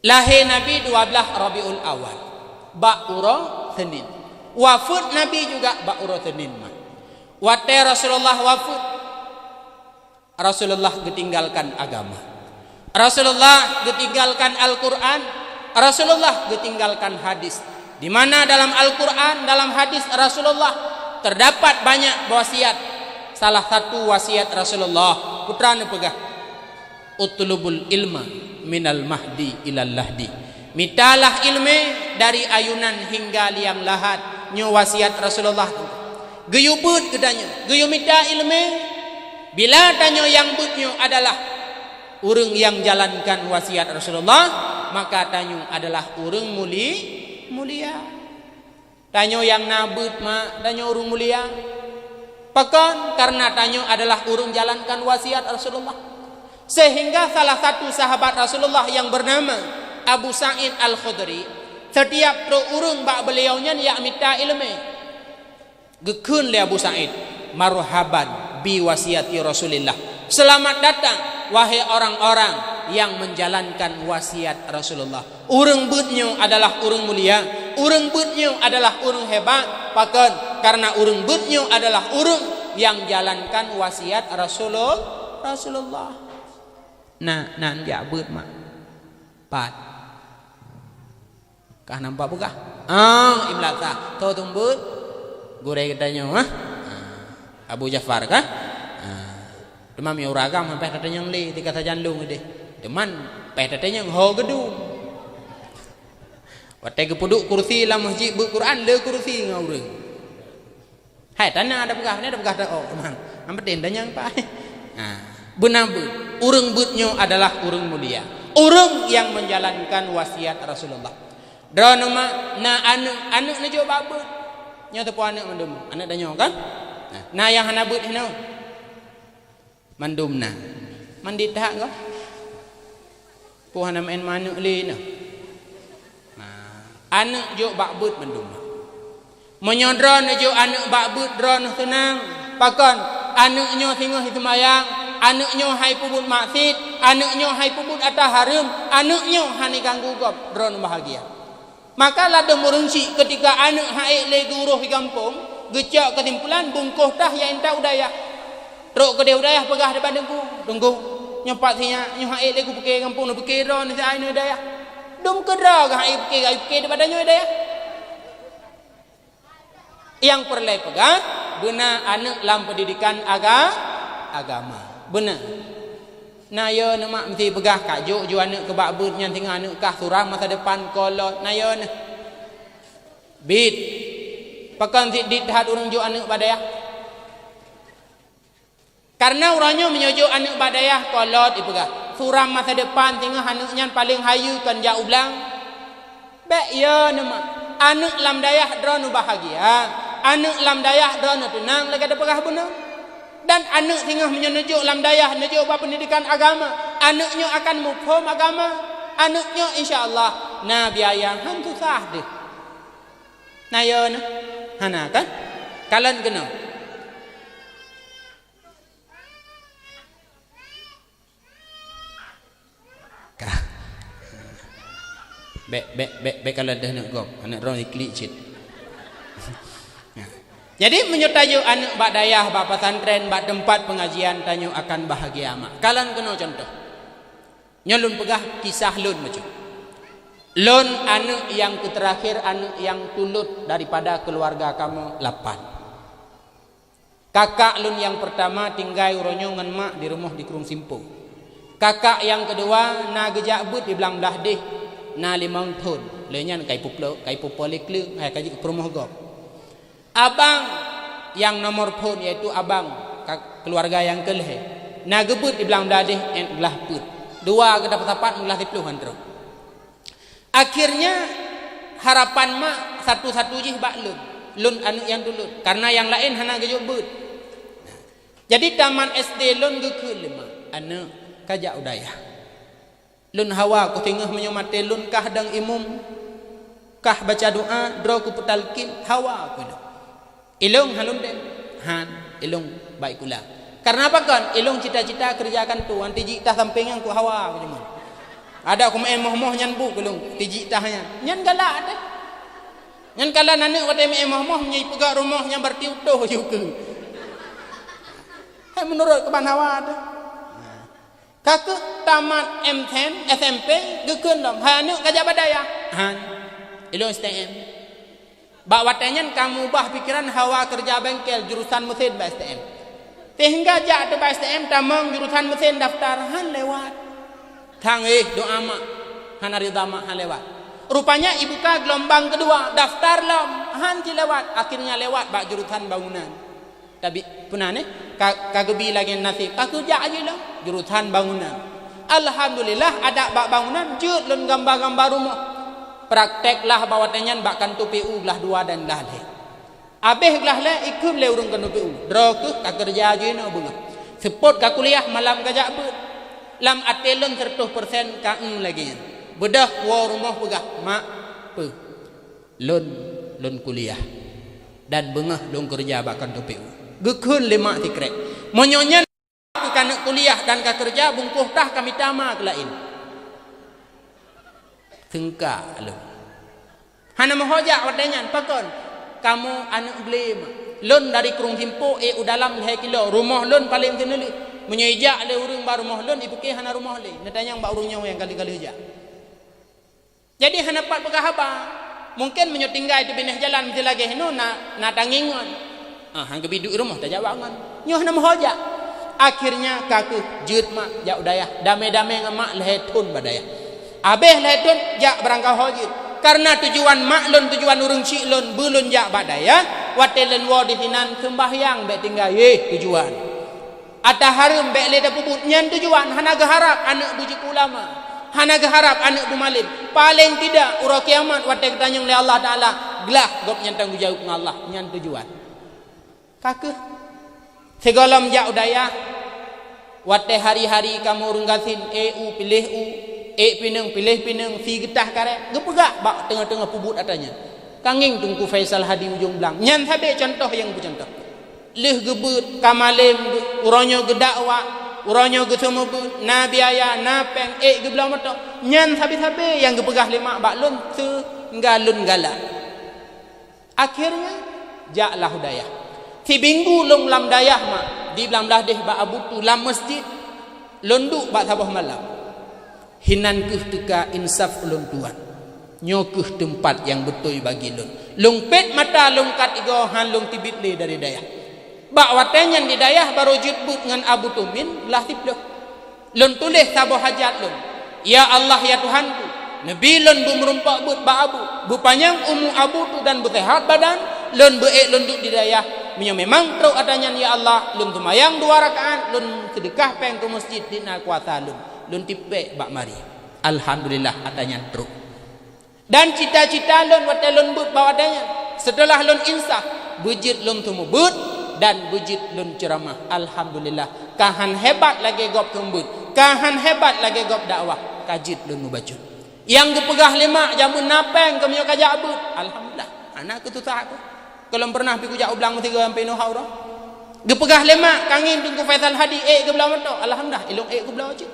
Lahir Nabi 12 Rabiul Awal, Ba'ura Senin. Wafat Nabi juga Ba'ura Senin. Waktu Rasulullah wafat, Rasulullah ketinggalkan agama. Rasulullah ketinggalkan Al-Quran. Rasulullah ketinggalkan hadis. Di mana dalam Al-Quran, dalam hadis Rasulullah terdapat banyak wasiat. Salah satu wasiat Rasulullah, putra ni pegah, utlubul ilma minal mahdi ilal lahdi. Mitalah ilmu dari ayunan hingga liang lahat. Nyo wasiat Rasulullah. Geyu but kedanya, geyu mita ilmu. Bila tanyo yang butnyo adalah urang yang jalankan wasiat Rasulullah, maka tanyo adalah urang mulia. Tanyo yang nabut ma tanyo urang mulia. Pakan karena tanyo adalah urang jalankan wasiat Rasulullah. Sehingga salah satu sahabat Rasulullah yang bernama Abu Sa'id Al-Khudri, setiap urang bak beliaunya yang minta ilmu, gekun le Abu Sa'id, marhaban bi wasiati Rasulillah. Selamat datang wahai orang-orang yang menjalankan wasiat Rasulullah. Urang beutnyo adalah urang mulia, urang beutnyo adalah urang hebat. Pakan karena urang beutnyo adalah urang yang jalankan wasiat Rasulullah. Nah, dia beut mak. Pat. Kah nampak buka? Imlata. Tahu tumbut? Gurei katanya, Abu Ja'far kah? Demam yang uragam sampai katanya yang li tika sajan lu ngede. Deman peh katanya yang ho gedung. Watai kepuduk kursi lah masjid Quran le kursi ngaureng. Hai tanah ada begah, ni ada begah dah oh memang. Ampetin dan yang pak. Benar urang beutnyo adalah urang mulia. Urang yang menjalankan wasiat Rasulullah. Dronoma na anu na jo babut. Nya tu puan anak mandum. Anak danyo kan? Nah yang hana beut hino. Mandumna. Mandi tak ko? Puan main manuk li no. Anak jo babut mandum. Menyodron jo anak babut dron tenang. Pakon anaknyo singoh semayang, anaknyo hai pubut maksud, anaknyo hai pubut atas harum, anaknyo hani ganggu gop dron bahagia. Maka lada merungsi ketika anak hai le guruh di kampung, gecak ketimpulan bungkuh tah yang entah udaya. Rok ke dia udaya pegah depan dengku, tunggu nyopat sinya nyo hai le ku pekeh kampung no pekeh dron si ai no udaya. Dum kedra ga hai pekeh depan danyo udaya. Yang perlu pegah benar anak dalam pendidikan agama. Benar. Nah ya nak mesti pegah kajuk ju anak ke bakbut yang tinggal anak kah surah masa depan kolot. Nah ya nah. Bit. Pakan dit hat urang ju anak badayah. Karena orangnya menyojo anak badayah kolot ipegah. Surah masa depan tinggal anaknya paling hayu kan jauh belang. Bek ya nama. Anak lam dayah dronu bahagia. Anak lam dayah dronu tenang lagi ada pegah benar. Dan anak tinggal menyejuk lam dayah nejuk pendidikan agama. Anaknya akan mufhum agama. Anaknya insya-Allah nah biaya hantu sah deh. Nah ya nah. Hana kan? Kalian kena. Kah. Bek kalian dah nak gop. Anak orang iklik cit. Jadi menyertai anak bak dayah, bak pesantren, bak tempat pengajian tanyo akan bahagia mak. Kalian kena contoh. Nyolun pegah kisah lun macam. Lun anak yang terakhir, anak yang tulut daripada keluarga kamu 8. Kakak lun yang pertama tinggal uronyo ngan mak di rumah di Krung Simpung. Kakak yang kedua na gejak but di belang belah deh na 5 tahun. Lenyan kai pupolik le hai kaji ke rumah gop. Abang yang nomor pun yaitu abang keluarga yang kelih. Na gebut di belang dadeh en belah put. Dua ke dapat belah di puluhan terus. Akhirnya harapan mak satu-satu je bak lun anu yang dulu. Karena yang lain hana gejuk but. Jadi taman SD lun gekul mak. Anu kajak udaya. Lun hawa ku tengah menyomate lun kah dang imum. Kah baca doa, dro ku petalkin hawa ku. Ilung halum den han ilung baik kula. Karena apa kan ilung cita-cita kerjakan tu anti jita samping yang ku hawa macam. Ada aku main moh-moh nyan bu belum tiji tahnya. Nyan galak ada. Nyan kala nane wate main moh-moh nyai pegak rumahnya bertiutuh juga. Hai menurut keban hawa ada. Kakek tamat M10 SMP gekeun dom. Ha anu kajak badaya. Han. Ilo STM. Bak watenya kamu ubah pikiran hawa kerja bengkel jurusan mesin ba STM. Sehingga jak tu ba STM tamang jurusan mesin daftar han lewat. Tang doa mak han rida mak han lewat. Rupanya ibu ka gelombang kedua daftar lom han ti lewat akhirnya lewat bak jurusan bangunan. Tapi punane kagebi lagi nasib aku jak aje lah jurusan bangunan. Alhamdulillah ada bak bangunan jeut lun gambar-gambar rumah. Prakteklah bawa tenyan bak kantu PU belah 2 dan belah le. Abeh belah le ikut le urung kantu PU. Dro ke ka kerja je no bunga. Sepot ka kuliah malam kajak beut. Lam atelon 100% ka lagi. Bedah wa rumah pegah mak pe. Lun kuliah. Dan bengah lun kerja bak kantu PU. Gekeun 5 tikrek. Monyonya aku kana kuliah dan ka kerja bungkuh tah kami tama ke lain. Tengka lu. Hana mahojak wadanyan pakon. Kamu anak beli lun dari Krung Himpo udalam 2 kilo. Rumah lun paling teneli. Menyeijak le urang ba rumah lun ibu ke hana rumah le. Natanya ba urangnya yang kali-kali hejak. Jadi hana pat pegah haba. Mungkin menyotinggai itu bineh jalan mesti lagi henu na tangingon. Hang kebidu rumah tak jawab ngan. Nyoh na mahojak. Akhirnya kaku jeut mak jak udayah. Dame-dame ngamak lehetun badaya. Abeh lehetun jak berangkau hojit. Karena tujuan mak lun tujuan urang cik lun belun jak badaya. Watelun wo di sinan sembahyang be tinggal tujuan. Ata harum be le puput nyan tujuan hana geharap anak buji ulama. Hana geharap anak bumalim. Paling tidak ura kiamat wate ketanyang le Allah Taala gelah gop nyan tanggung jawab dengan Allah nyan tujuan. Kakek segolam jak udaya wate hari-hari kamu runggasin pilih pineng pilih pineng si getah kare gepegak bak tengah-tengah pubut atanya kanging tungku Faisal Hadi ujung belang nyan sabe contoh yang bercontoh leh gebut kamalim uronyo gedakwa uronyo gesemebut na biaya na peng gebelang moto nyan sabe-sabe yang gepegah 5 bak lun se galun gala akhirnya jaklah udaya si binggu long lam dayah mak di belam dah deh ba abutu lam masjid londuk ba sabah malam hinan keuh teka insaf ulun tuan nyokeuh tempat yang betul bagi lun lung pet mata lung kat igo han lung tibit le dari dayah ba watenyan di dayah baru jutbut ngan abu tumin lah tiploh lun tulis sabah hajat lun ya Allah ya Tuhanku nabi lun bumrumpak but ba abu bupanyang abu tu dan bersehat badan lun beek lun duk di dayah memang teruk adanya ya Allah lun tumayang 2 rakaat lun sedekah peng ke masjid dina kuasa lun tipe bak mari alhamdulillah adanya teruk dan cita-cita lun wate lun but bawa adanya setelah lun insaf bujit lun tumubut dan bujit lun ceramah alhamdulillah kahan hebat lagi gop kembut kahan hebat lagi gop dakwah kajit lun mubajut yang gepegah 5 jamun napeng kami kajak abut alhamdulillah anak ketusah aku kalau pernah piku jak ublang 3 sampai no haura gepegah 5 kangin tunggu Faisal Hadi gebelah moto alhamdulillah ilung gebelah aja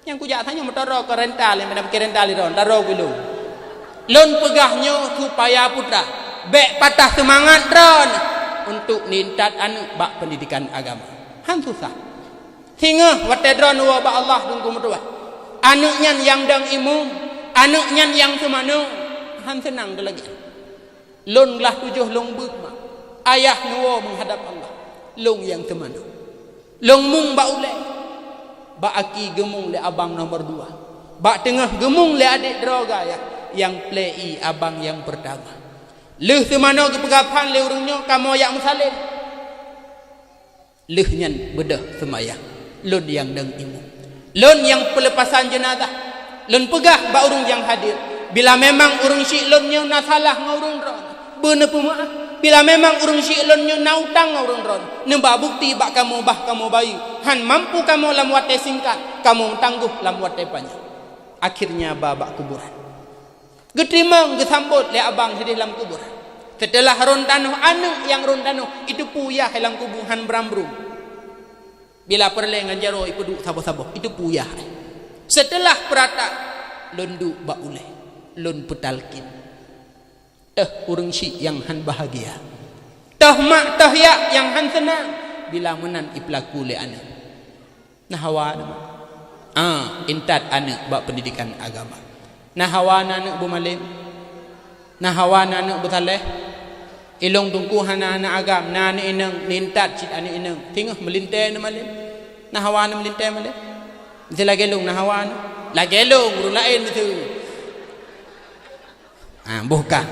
yang ku jak tanya motor ke rental yang mendapat rental ron daro gulu lun pegahnya supaya putra bek patah semangat ron untuk nintat anu bak pendidikan agama han susah sehingga wate dron wa ba Allah tunggu motor anuknya yang dang imum anuknya yang semanu han senang lagi lun lah 7 lung but mak ayah nuwo menghadap Allah lung yang temanu lung mung ba ule ba aki gemung le abang nomor 2 ba tengah gemung le adik droga ya yang play abang yang pertama leh temano ke pegapan le urungnya kamu yang musalim leh nyan bedah semayang lun yang deng imum lun yang pelepasan jenazah lun pegah ba urung yang hadir bila memang urung syik lunnya na salah ngurung ron bener pemaaf bila memang urung syik lunnya na utang ngurung ron nemba bukti bak kamu bayi han mampu kamu lam wate singkat kamu tangguh lam wate panjang akhirnya babak kuburan getimang gesambut le abang sedih lam kuburan setelah rontanuh anu yang rontanuh itu puyah helang kubuhan berambrum bila perle ngan jaro ipu duk sabo-sabo itu puyah Setelah perata lon du ba uleh lon petalkin urang si yang han bahagia mak ya yang han senang bila menan iplaku le anak nah hawa nama intat anak bak pendidikan agama nah hawa anak bumalim nah hawa anak butaleh ilong tungku hana anak agam na ni inang nintat cit anak inang tingah melintai na malim nah hawa anak melintai malim dia lagi long nah hawa anak lagi long urang lain betul bukan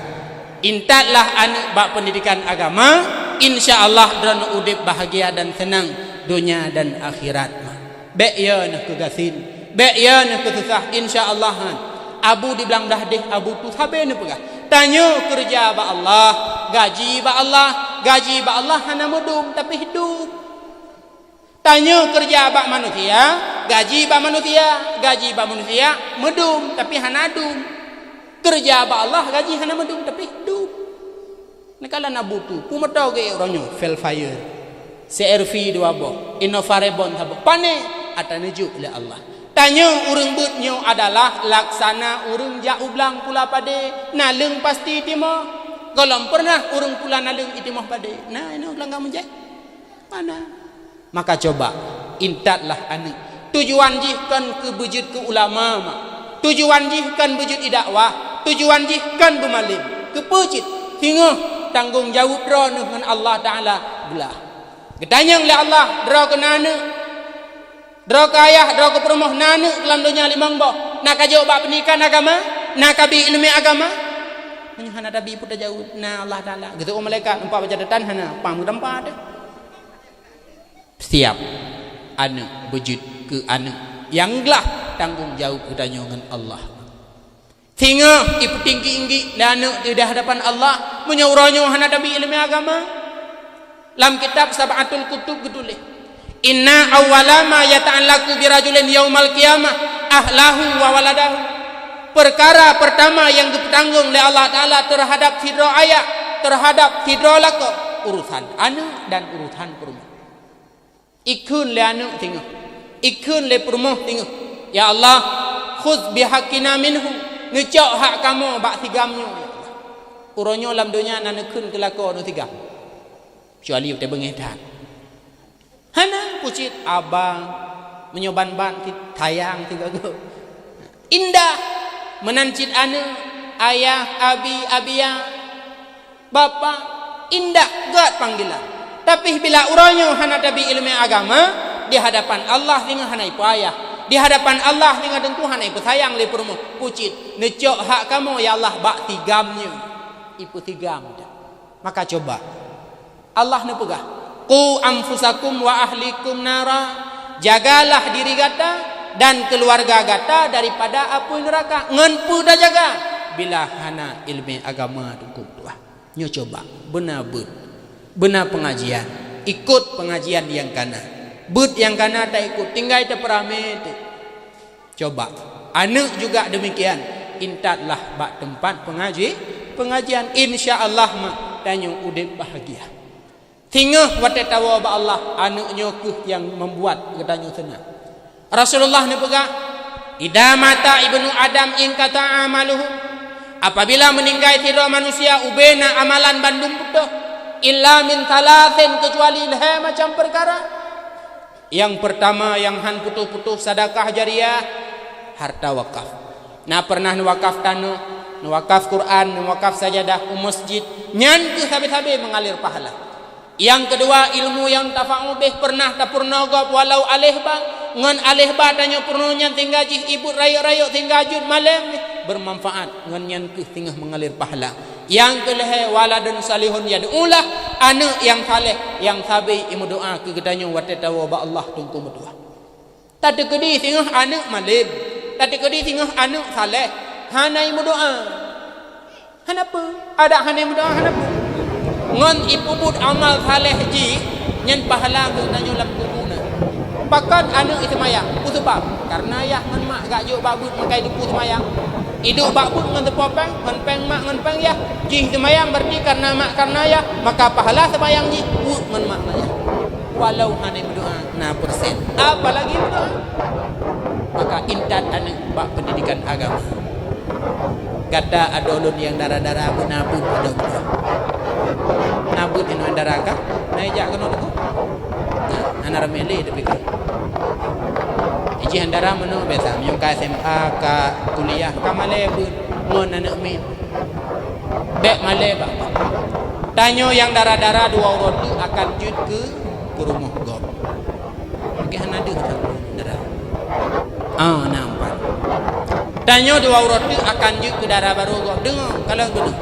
intatlah anak bak pendidikan agama insyaallah dan udip bahagia dan senang dunia dan akhirat baik ya nak kegasin baik ya nak kesusah insyaallah abu dibilang dah deh abu tu sabe ni pegah tanya kerja ba Allah gaji ba Allah hana mudum tapi hidup tanya kerja ba manusia gaji ba manusia mudum tapi hana dum kerja ba Allah gaji hana mudum tapi hidup nakala nabutu pumatau ge oranyo fell fire CRV dua bo inovarebon habo pane atanuju oleh Allah tanya urang beutnyo adalah laksana urang jau blang pula pade naleung pasti timah golom pernah urang pula naleung itimah pade nah ini ulang kamu jeh mana maka coba intatlah anak tujuan jihkan ke bujud ke ulama tujuan jihkan bujud idakwah tujuan jihkan bumalim ke pujud hingga tanggung jawab dra dengan Allah Taala belah gedanyang le Allah dra ke nana dra ke ayah dra ke permoh nana dalam dunia limang boh nak jawab bab pendidikan agama nak kabi ilmu agama menyuhana dabi pun dah jawab na Allah Taala gitu malaikat empat baca datan hana pam tempat dah setiap anak wujud ke anak yang lah tanggung jawab gedanyang dengan Allah sehingga ibu tinggi-tinggi dan anak di hadapan Allah menyuruhnya hana dabi ilmu agama dalam kitab Sab'atul Kutub gedulih inna awwala ma yata'allaqu bi rajulin yaumal qiyamah ahlahu wa waladahu perkara pertama yang ditanggung oleh Allah Taala terhadap fidra ayah terhadap fidra lako urusan anak dan urusan perumah ikun le anak tengok ikun le perumah tengok ya Allah khudz bihaqqina minhu ngecok hak kamu bak tigamnya uronyo dalam dunia nanekun kelako no tiga kecuali utai bengedan hana pucit abang menyoban-ban tayang tiga go indah menancit anak ayah abia bapa indah gat panggilan tapi bila uronyo hana tabi ilmu agama di hadapan Allah dengan hana ipu ayah di hadapan Allah dengan tentu hana ipu sayang le permu pucit necok hak kamu ya Allah bak tigamnya ipu tigam dah maka coba Allah ne pegah qu anfusakum wa ahlikum nara jagalah diri gata dan keluarga gata daripada api neraka ngan pu dah jaga bila hana ilmu agama hukum tuah nyo coba benar pengajian ikut pengajian yang kana but yang kana tak ikut tinggal te perame te coba anak juga demikian intatlah bak tempat pengajian insyaallah mak tanyo udip bahagia tingah wate tawa ba Allah anaknya ke yang membuat kedanyo senang Rasulullah ni pegah ida mata ibnu adam in kata amaluhu apabila meninggal tiada manusia ubena amalan bandung putuh illa min talatin kecuali leh macam perkara yang pertama yang han putuh-putuh sedekah jariah harta wakaf nah pernah wakaf tanah wakaf Quran wakaf sajadah masjid nyan ke habis-habis mengalir pahala yang kedua ilmu yang tafa'u bih pernah tapurnaga walau alih ba ngan alih ba tanya purno nyan tinggal jih ibu rayu-rayu tinggal jud malam bermanfaat ngan nyan ke tinggal mengalir pahala yang keleh waladun salihun yad'ulah anak yang saleh yang sabi imu doa ke gedanya watatawa ba Allah tungku medua tadi kedi tinggal anak malim tadi kedi tinggal anak saleh hana imu doa hanapa ada hana imu doa hanapa ngan ipubut amal saleh ji nyen pahala ke gedanya lam kubuna pakat anak itu mayang usebab karena ya ngan mak gak juk babut makai duku semayang hidup bakbut ngan tepopeng ngan peng mak ngan peng ya jih semayang berarti karena mak karena ya maka pahala semayang ji but ngan mak ya walau hanya berdoa na persen apalagi berdoa maka maka intat anak bak pendidikan agama. Kata adolun yang darah-darah menabut pada bulan. Nabut yang darah kah? Naijak kena tu. Anak ramai tapi kan. Iji handara mana biasa menyong ka SMA ka kuliah ka male pun ngon anak min. Dek male ba. Tanyo yang darah-darah dua urut tu akan jut ke rumah gop. Okey hana ada darah. Nampak. Tanyo dua urut tu akan jut ke darah baru gop. Dengar kalau benar.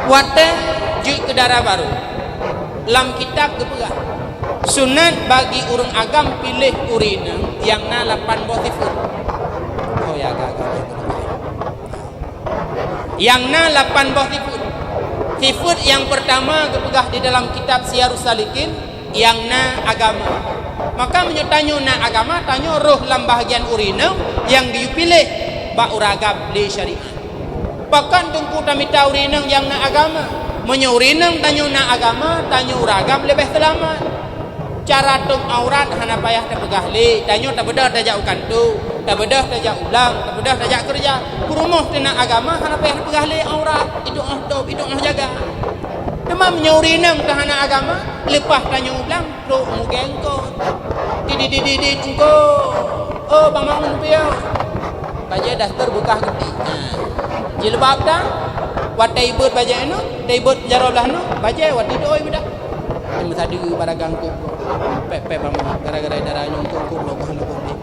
Wate jut ke darah baru. Lam kitab ke pegah. Sunat bagi urang agam pilih urina yang na 8 boh tifut. Oh ya agak. Yang na 8 boh tifut. Tifut yang pertama kepegah di dalam kitab Syiarus Salikin yang na agama. Maka menyotanyo na agama tanyo roh lam bahagian urina yang dipilih ba uragam li syariat. Pakan tungku tamita urina yang na agama. Menyurinang tanyo na agama, tanyo uragam lebih selamat. Cara tung aurat hana payah terpegah li, tanyo tak bedah tajak ukantu, tak bedah tajak ulang, tak bedah tajak kerja. Kurumuh tina agama hana payah terpegah li aurat, itu jaga. Demam nyurinang tahana agama, lepas tanyo ulang, pro mugengko. Didi engko. Oh bangun piau. Baja dah terbuka gede. Jilbab dah. Wat taibut baja eno, taibut jaroblah no, baja wat didoi budak. Ini tadi pada ganggu pepe bama gara-gara darah nyongkok kulo hana kundi.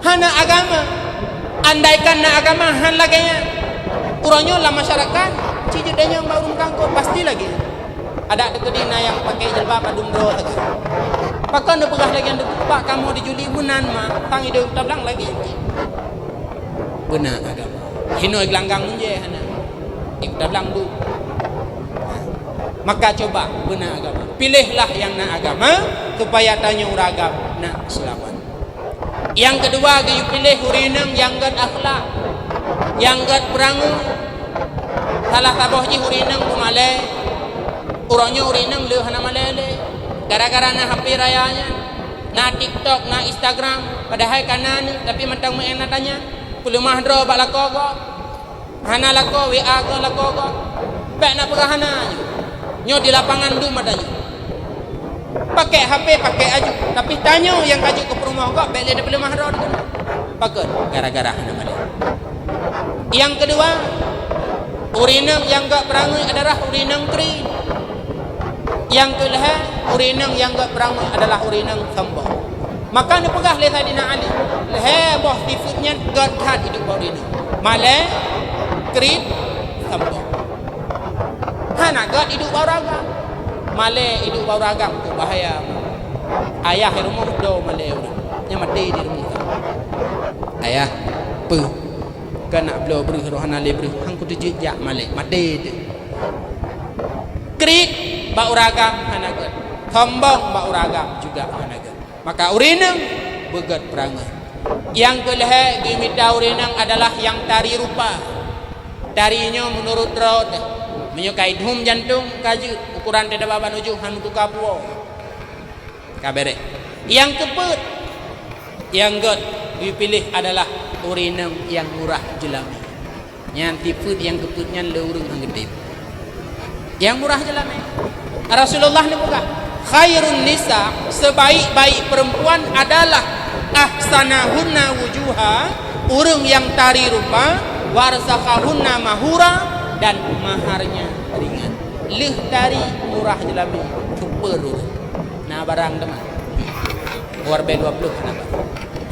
Hana agama. Andaikan na agama han laganya. Uronyo lah masyarakat, cijut danya baru kangkut pasti lagi. Ada dekedina yang pakai jilbab adung do lagi. Pakan do pegah lagi ando pak kamu di juli bunan mah, tang hidup tablang lagi. Benar agama. Hino gelanggang munje hana. Tablang du. Maka coba benar agama. Pilihlah yang na agama supaya tanya uragam nak selamat. Yang kedua you pilih urinang yang gad akhlak, yang gad perangu. Salah tabohji urinang kumale. Uronyo urinang leuh hana malele. Gara-gara na HP rayanya, na TikTok, na Instagram, padahal kanan tapi mentang meena tanya. Pulemah dro bak lakogo. Hana lako WA go lakogo. Pek nak perahana. Nyo di lapangan du madanya. Pakai HP, pakai aju. Tapi tanya yang aju ke rumah kok bek le pulemah dro. Pakut gara-gara hana male. Yang kedua, urinang yang gak perangai adalah urinang kering. Yang kedua, urinang yang gak perangai adalah urinang sambung. Maka ni pegah le Saidina Ali. Le boh tifutnya gak hat hidup urinang. Male kering sambung. Hana gak hidup bauragam. Male hidup bauragam tu bahaya. Ayah rumah do male orang. Yang mati di rumah. Ayah pe kana blo beri rohana le beri hang ku tujik jak male mati de. Krik bauragam hana gak. Sombong bauragam juga hana gak. Maka urinang begat perangai. Yang kelih dimita urinang adalah yang tari rupa. Tarinya menurut rod menyukai dhum jantung kaju ukuran tidak baban ujuh hanu tu kapuo. Kabere. Yang keput yang god dipilih adalah urinang yang murah jelami. Yang tiput yang keputnya leurung hang gede. Yang murah jelami. Rasulullah ni buka khairun nisa, sebaik-baik perempuan adalah ahsanahunna wujuha, urang yang tari rupa, warzaqahunna mahura, dan maharnya ringan. Leh tari murah jelami super urang. Nah barang teman warbe 20 kenapa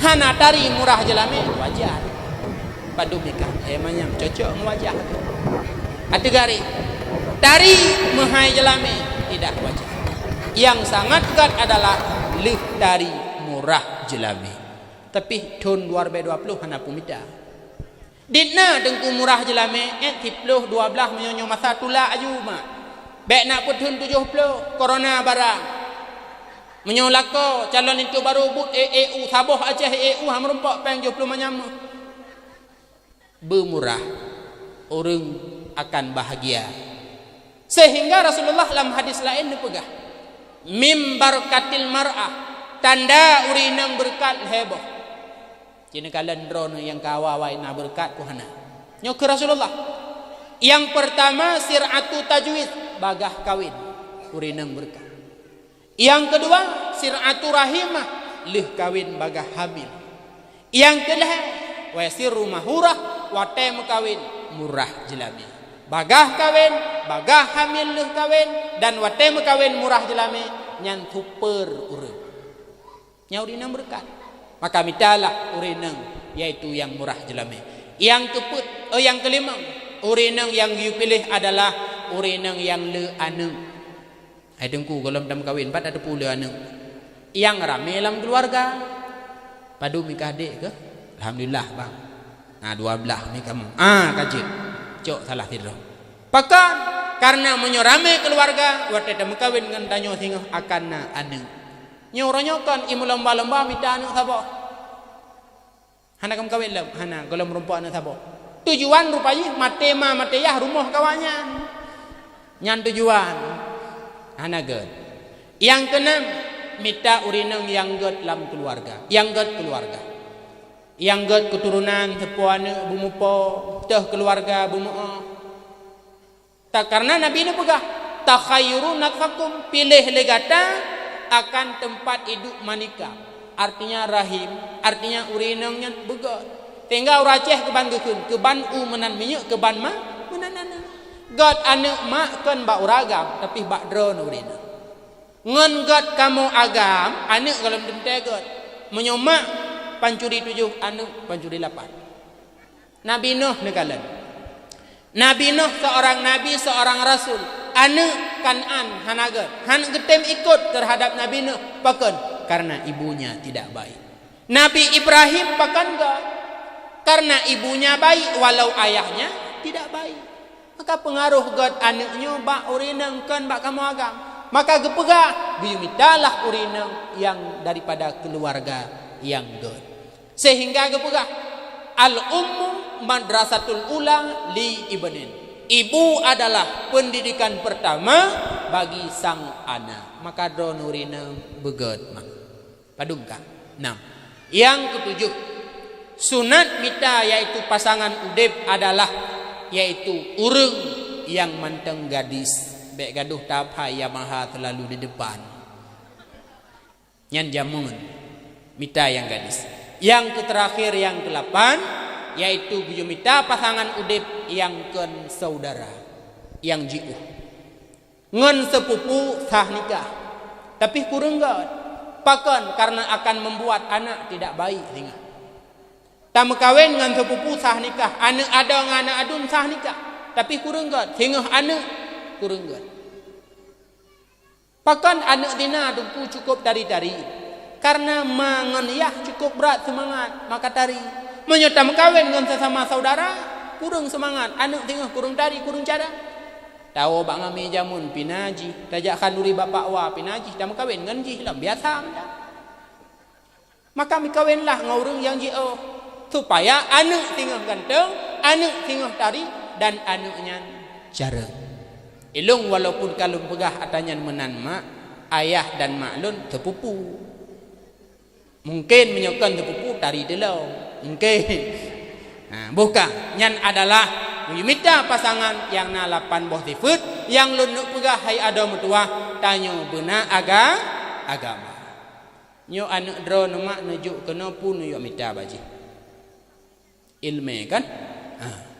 hana tari murah jelami wajar padu mika emangnya cocok wajah ategari tari mahai jelami tidak wajar. Yang sangat gat adalah leh tari murah jelami. Tapi tahun 2020 hana pumita. Ditna dengku murah jelami 10 12 menyonyo masa tula ajuma. Bek nak putun 70 corona barang. Menyolako calon itu baru but EU Saboh Aceh EU hamrempok peng 70 manyam. Bermurah orang akan bahagia. Sehingga Rasulullah dalam hadis lain dipegah mimbar katil mar'ah, tanda urinang berkat heboh. Cina kalendron yang kawawai na berkat ku hana. Nyo ke Rasulullah. Yang pertama sir'atu tajwid, bagah kawin, urinang berkat. Yang kedua sir'atu rahimah, lih kawin bagah hamil. Yang kedua wa sirru mahurah, wa tem kawin murah jelami. Bagah kawin, bagah hamil lih kawin, dan wa tem kawin murah jelami nyan super urang. Nya urinang berkat. Maka mitalah urinang yaitu yang murah jelami. Yang kelima, urinang yang you pilih adalah urinang yang le aneng. Hai dengku kalau dalam kawin 4 ada pula aneng. Yang rame dalam keluarga. Padu mikah adik ke? Alhamdulillah bang. Nah 12 ni kamu. Kajik. Cok salah tidur. Pakan karena menyorame keluarga, waktu dah kawin dengan tanyo singah akan na aneng. Nyoronyokan imu lomba-lomba minta anak sabo. Hana kam kawin lam, hana kalau merumpa anak sabo. Tujuan rupanya mateyah rumah kawannya. Nyan tujuan. Hana ged. Yang keenam, minta urinang yang ged dalam keluarga. Yang ged keluarga. Yang ged keturunan sepuana bumupo, teh keluarga bumuo. Tak karena Nabi ini pegah takhayyuru natfakum, pilih legata akan tempat hidup manika, artinya rahim, artinya urinangnya begot. Tinggal raceh keban gekun, keban menan minyak, keban menan. God anak mak kan bak uragam, tapi bak drone urinang. Ngan God kamu agam, anak kalau dente God. Menyomak pancuri 7, anak pancuri 8. Nabi Nuh negalan. Nabi Nuh seorang nabi, seorang rasul. Anak Kan'an hanagat, han getem ikut terhadap Nabi Nuh, pakan karena ibunya tidak baik. Nabi Ibrahim pakan gak karena ibunya baik walau ayahnya tidak baik. Maka pengaruh God anaknya bak urinang kan bak kamu agam. Maka gepegah bimitalah urinang yang daripada keluarga yang God. Sehingga gepegah al-ummu madrasatul ula li ibnin. Ibu adalah pendidikan pertama bagi sang anak. Maka dronurina beget mak. Padungkah. 6. Yang ketujuh, sunat mita yaitu pasangan udip adalah yaitu urang yang manteng gadis. Bek gaduh tapai Yamaha terlalu di depan. Nyan jamun mita yang gadis. Yang terakhir yang ke-8 yaitu bujumita pasangan udip yang ken saudara yang jiuh ngen sepupu sah nikah tapi kurang gak pakan karena akan membuat anak tidak baik hingga tak kawin ngan sepupu sah nikah anak ada anak adun sah nikah tapi kurang gak hingga anak kurang gak pakan anak dina adunku cukup dari karena mengeniyah cukup berat semangat maka tari menyotam kawin dengan sesama saudara kurang semangat anak tengah kurang tari kurang cara tahu bak ngami jamun pinaji tajak kanduri bapak wa pinaji tam kawin dengan ji lah biasa maka mi kawinlah ngaurung yang ji supaya anak tengah ganteng anak tengah tari dan anaknya cara ilung walaupun kalau pegah atanya menan mak ayah dan maklun sepupu mungkin menyokan sepupu tari delong mungkin bukan nyan adalah minta pasangan yang na 8 boh sifat yang lunuk pegah hai ada mutua tanyo beuna agama nyo anak drone mak nujuk kena pun yo minta baji ilmu kan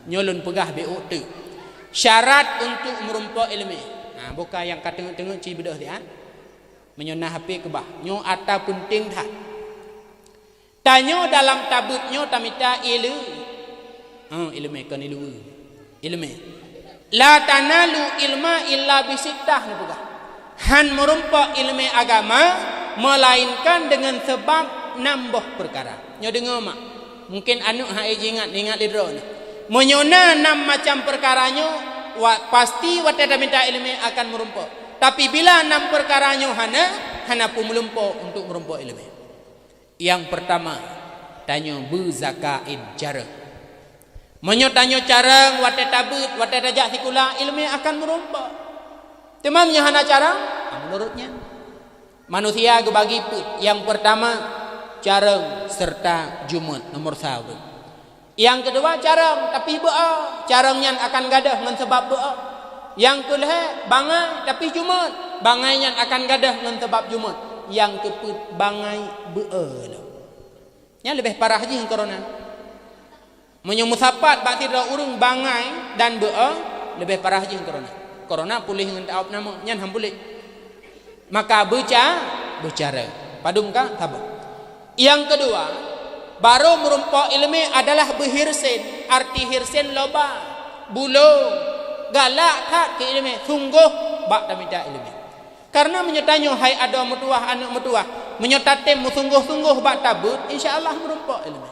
nyo lun pegah BO tu syarat untuk merumpa ilmu bukan yang kat tengok-tengok ci bedah dia menyonah HP kebah nyo ata penting dah tanyo dalam tabutnya tamita ilmu kan ilmu la tanalu ilma illa bisittah bukan han merumpa ilmu agama melainkan dengan sebab 6 perkara nyo dengar mak mungkin anu hai ingat lidro menyona 6 macam perkaranya pasti wata minta ilmu akan merumpa tapi bila 6 perkaranya hana pun melumpa untuk merumpa ilmu. Yang pertama, tanya bezakain cara. Menyotanyo cara wate tabut, wate rajak sikula ilmu akan merumpa. Temamnya hana cara, menurutnya manusia gebagi put. Yang pertama, careng serta Jumat nomor 1. Yang kedua careng tapi be'a, carengnya akan gadah dengan sebab be'a. Yang kedua bangai tapi Jumat, bangainya akan gadah dengan sebab Jumat. Yang keput bangai be'a lah. Yang lebih parah lagi yang corona. Menyemusapat bakti dah urung bangai dan be'a lebih parah lagi yang corona. Corona pulih dengan ta'awab nama nyan ham boleh. Maka bicara padum ka tabak. Yang kedua baru merumpak ilmu adalah berhirsin. Arti hirsin loba bulung galak tak ke ilmu sungguh bak tamida ilmu. Karena menyertanya hai ada mutuah anak mutuah menyertatim sungguh-sungguh bak tabut insyaallah merumpak ilmu.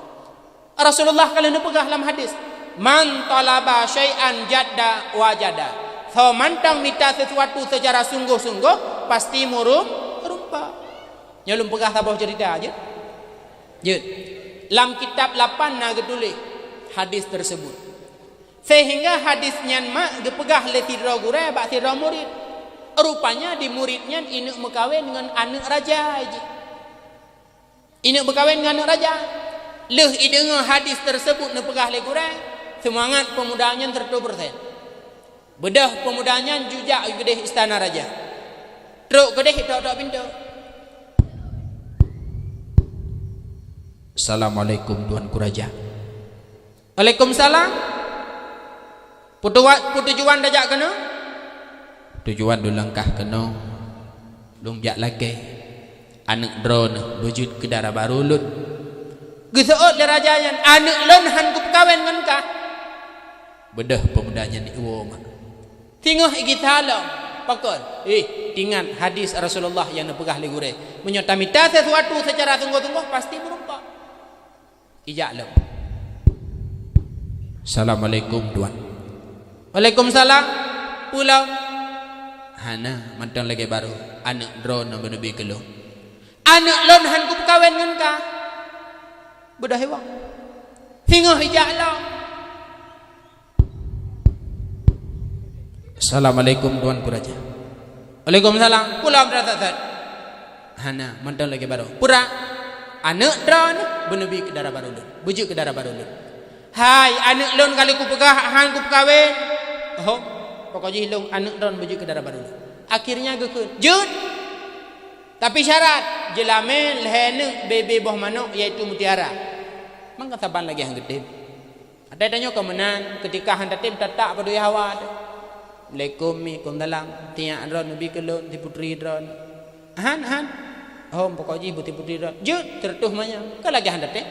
Rasulullah kalau pegah dalam hadis man talaba syai'an jadda wajada. So mantang minta sesuatu secara sungguh-sungguh pasti merumpak. Nyalum pegah tabah cerita aja. Jut. Dalam kitab 8 nak tulis hadis tersebut. Sehingga hadisnya mak gepegah le tidra gure bak tidra murid. Rupanya di muridnya ini berkahwin dengan anak raja aja. Ini berkahwin dengan anak raja. Leh dengar hadis tersebut nak pegah le gure, semangat pemudanya 100%. Bedah pemudanya jujak gede istana raja. Truk gede tok pintu. Assalamualaikum tuanku raja. Waalaikumsalam. Putujuan dajak kena? Tujuan du langkah kena. Lungjak lagi. Anak drone wujud ke darah baru lut. Geseot le rajayan anak lon han ku kawin ngan ka. Bedah pemudanya ni uang. Tengok iki salam. Pakon. Tingat hadis Rasulullah yang napegah le gure. Menyotamita sesuatu secara sungguh-sungguh pasti merumpak. Ijak lo. Assalamualaikum tuan. Waalaikumsalam. Pulau. Hana mantan lagi baru. Anak drone nak menebi ke lo. Anak lon han ku kawin ngan ka. Bedah hewan. Tengok ijak lo. Assalamualaikum tuan ku raja. Waalaikumsalam. Pulau beratat. Hana mantan lagi baru. Pura. Anak drone benebi ke darah baru lun. Bujuk ke darah baru lun. Hai anak lun kali ku pegah han ku kawin. Oh, pokoknya long anak drone bujuk ke darah baru lun. Akhirnya gekun. Jud. Tapi syarat jelamen lehene bebe boh manuk iaitu mutiara. Mangka saban lagi hang gede. Ada tanya ke menan ketika han tatim tatak pada hawa. Waalaikum dalam tiang drone nabi ke lun di putri drone. Han. Oh pokoknya putri-putri drone. Jud tertuh manya. Ke lagi han tatim.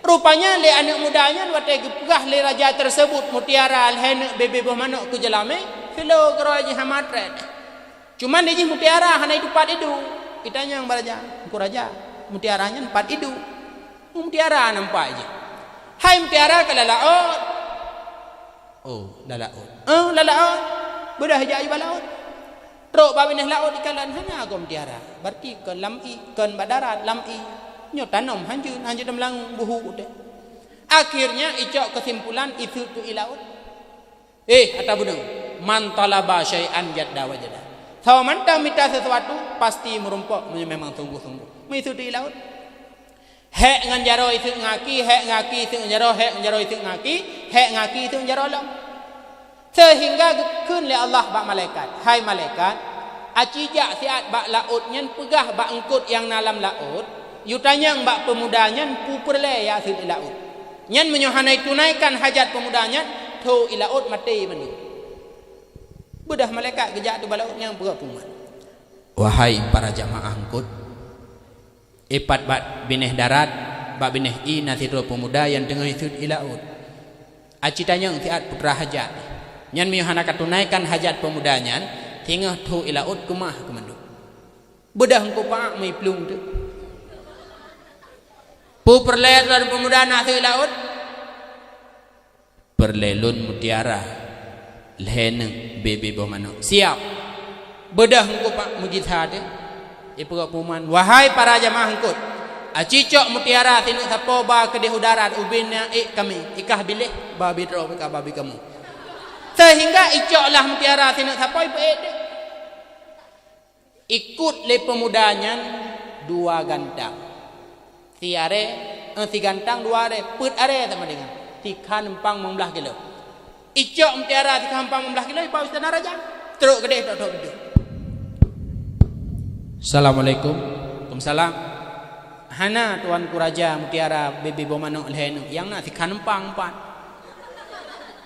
Rupanya le anak mudanya watai gepegah le raja tersebut mutiara lehene bebe boh manuk ku jelame filo geroji hamatret. Cuman dia mutiara hana itu 4 idu. Kitanya yang baraja, ku raja. Mutiaranya 4 idu. Mutiara nampak aja. Hai mutiara ke lalaut. Oh, lalaut. Lalaut. Budah haja iba laut. Truk babineh laut ikalan hana aku mutiara. Berarti ke lam'i, ke badarat lam'i. Nyo tanam hanjun dalam lang buhu udah. Akhirnya icok kesimpulan itu tu ilaut. Ata budeng. Man talaba syai'an jadda wajada. Kalau mantang minta sesuatu pasti merumpak memang sungguh-sungguh. Mengikuti laut. Hek ngan jaro itu ngaki, hek ngaki itu jaro, hek jaro itu ngaki, hek ngaki itu jaro lah. Sehingga kun le Allah bak malaikat. Hai malaikat, acijak siat bak laut nyen pegah bak engkut yang dalam laut. Yu tanyang bak pemudanya pu perle ya sid laut. Nyen menyohanai tunaikan hajat pemudanya tu ilaut mati meni. Budah malaikat kejak tu balaut yang berat pumat. Wahai para jamaah angkut, ipat bat bineh darat, bat bineh i nasiro pemuda yang tengah isud ilaut. Aci tanyang tiat putra hajat. Nyan miyuhana katunaikan hajat pemudanya, tengah tu ilaut kumah kemandu. Budah engkau pak mai plung tu. Pu perler dari pemuda nak tu ilaut. Perlelun mutiara. Lehene bebe boh manuk siap bedah engkau pak mujizat ipegak puman. Wahai para jamaah engkut, acicok mutiara tinuk sapo ba ke di udara ubinnya kami ikah bilih babi dro ka babi kamu. Sehingga icoklah mutiara tinuk sapo ipe ikut le pemudanya 2 gantang. ti are ti gantang dua are put are sama dengan ti kan empang membelah kilo icok mutiara ti kan empang membelah kilo Pak Ustaz Raja teruk gede tok gede. Assalamualaikum. Waalaikumsalam. Hana tuanku raja mutiara bebe bomano lehenu yang nak ti kan empang empat.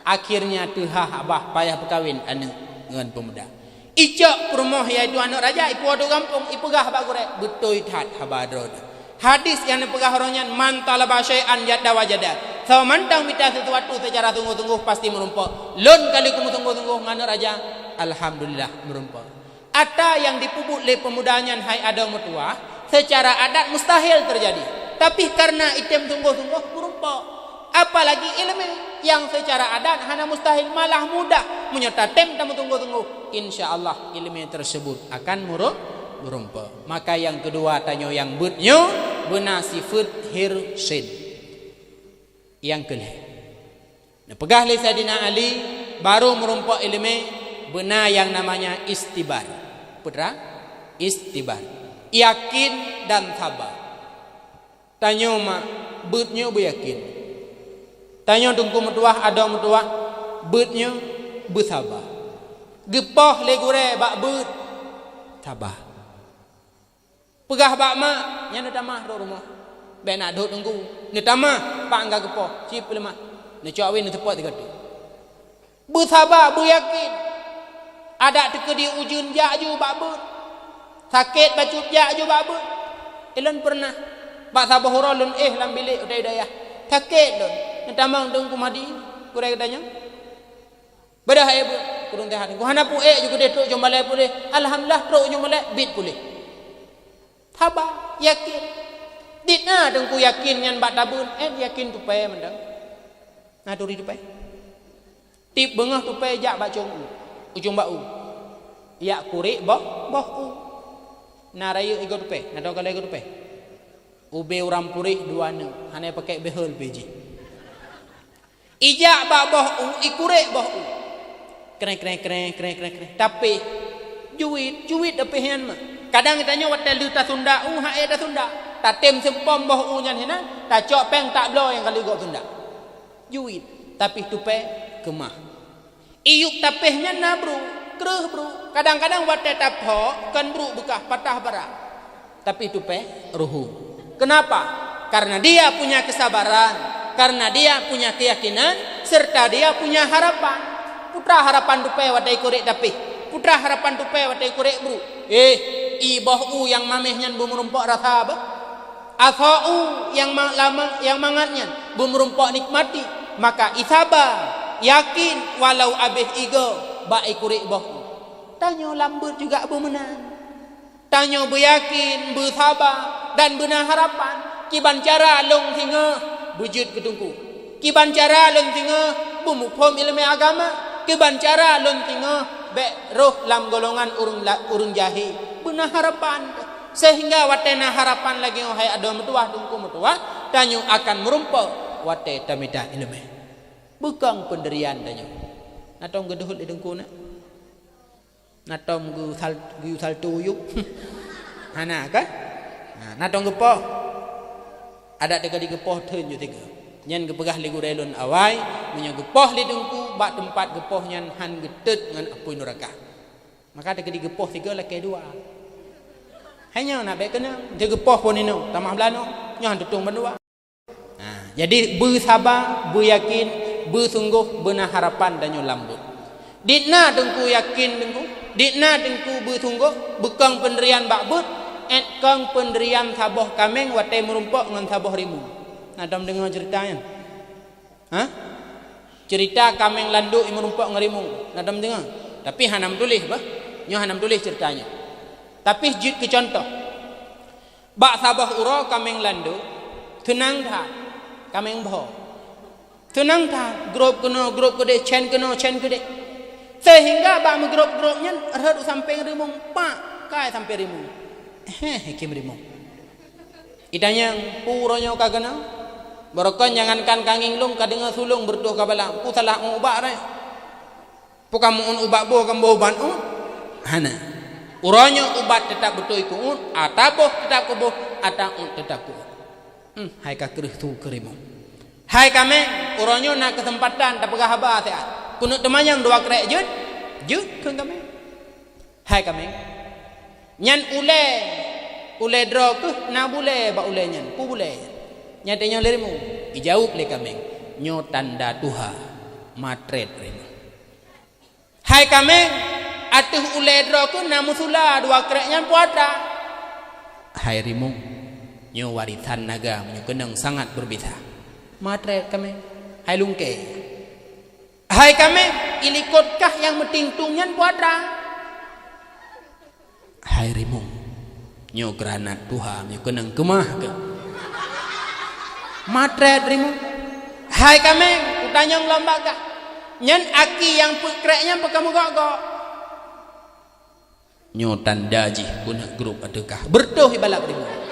Akhirnya tuhah abah payah berkawin anu dengan pemuda. Icok perumoh iaitu anak raja ipu adu kampung ipegah bagore betul tat habadrod. Hadis yang dipegah orangnya man talaba syai'an yadda wajada. Sama mantang minta sesuatu secara tunggu-tunggu pasti merumpok. Lon kali kamu tunggu-tunggu ngana raja alhamdulillah merumpok. Ada yang dipupuk oleh pemudanya hai ada mertua secara adat mustahil terjadi. Tapi karena item tunggu-tunggu merumpok. Apalagi ilmu yang secara adat hana mustahil malah mudah menyerta tem tamu tunggu-tunggu. Insyaallah ilmu tersebut akan merumpa. Maka yang kedua tanyo yang butnyo benar sifat hirsin. Yang kelih. Nah, pegah li Sayyidina Ali baru merumpa ilmu benar yang namanya istibar. Putra istibar. Yakin dan sabar. Tanyo mak butnyo beryakin. Tanya tungku metuah ada metuah beutnya bersabar. Gepoh legure bak beut sabar. Pegah bak mak nya tamah do rumah. Be nak duk tunggu. Ni tamah pak enggak gepoh. Cip lemah. Ni cawin ni tepat tiga tu. Bersabar, beryakin. Ada teka di ujun jak ju bak beut. Sakit bacup jak ju bak beut. Elon pernah bak sabar huralun lam bilik udah-udayah. Sakit lon. Tamang dong kumadi kurai katanya badah ayo kurung teh hati ku hana pu juga detok jombale pulih alhamdulillah trok jombale bit pulih sabar yakin ditna dong ku yakin ngan bak tabun yakin tupai mendang ngaduri tupai tip bengah tupai jak bak cung ujung bak u ya kurik boh u naraya ego tupai na tahu kalau ego tupai ube uram purik dua neng hanya pakai behel beji ijak bak boh u ikurek boh u keren tapi juit depehan mah kadang tanya watel lu ta Sunda hae da Sunda ta tem sempom boh u nyan hena ta cok peng tak blo yang kali go Sunda juit tapi tupe kemah iuk tapehnya na bro kreuh bro kadang-kadang watel tapho kan bro bekah patah bara tapi tupe ruhu kenapa karena dia punya kesabaran karena dia punya keyakinan serta dia punya harapan. Putra harapan dupe wadai korek tapi putra harapan dupe wadai korek bro. Iboh u yang mamehnya bumurumpok rasa apa? Asau yang mangatnya bumurumpok nikmati. Maka isaba yakin walau abih igo baik korek boh u. Tanyo lambut juga bemenang. Tanyo beryakin, bersabar dan benar harapan. Kiban cara long hingga wujud ketungku. Kiban cara lon tinga bumuphom ilmu agama. Kiban cara lon tinga be roh lam golongan urung jahi. Benar harapan. Sehingga watena harapan lagi hai ada metuah tungku metuah tanyo akan merumpau wate tamida ilmu. Bukan penderian tanyo. Natom geduhul idungku na. Natom gu sal tuyuk. Hana ka? Natom gepoh ada tega digepoh teun ju tiga nyan gepegah ligu relun awai menyo gepoh lidungku bak tempat gepoh nyan han getet ngan apui neraka maka tega digepoh tiga laki dua hanya nak baik kena dia gepoh pun ino tamah belano nyo han tutung berdua jadi bersabar beryakin bersungguh benar harapan dan nyo lambut ditna dengku yakin dengku ditna dengku bersungguh bekang penderian bak but kang penderian saboh kameng watai merumpok dengan saboh rimu. Nadam dengar ceritanya. Cerita kameng landuk merumpok dengan rimu. Nadam dengar. Tapi hanam tulis bah. Nyo hanam tulis ceritanya. Tapi jut ke contoh. Bak saboh uro kameng landuk tenang dah. Kameng boh. Tenang dah. Grup kede chen kede. Sehingga bak grup-grupnya radu sampai rimu pak kai sampai rimu. Kim rimu. Idanya puronyo kagana. Barokon jangankan kanging lung kadenga sulung bertuh kabala. Pu salah ubak re. Pu kamu ubak bo kambo ban hana. Uronyo ubat tetap betul ikut ataboh tetap kubuh atau tetap kubuh. Hai ka kerih tu kerimu. Hai kami uronyo nak kesempatan tak pegah haba saya. Kunut temanyang dua krek jut kan kami. Hai kami. Nyan ule dro ke na bule ba ule nyan pu bule. Nyatanya lerimu. Dijawab le kami. Nyo tanda Tuhan matret remu. Hai kami atuh ule dro ke na musula dua krek nyan puatra. Hai rimu. Nyo warisan naga nyo kenang sangat berbeza. Matret kami. Hai lungke. Hai kami ilikotkah yang metingtungnya puatra. Hai rimu. Nyo granat Tuhan nyo kenang kemah ke. Matret rimu. Hai kami utanyang lambaga. Nyan aki yang pekreknya pekamu gok. Nyo tanda ji guna grup adekah. Berdoh ibalak rimu.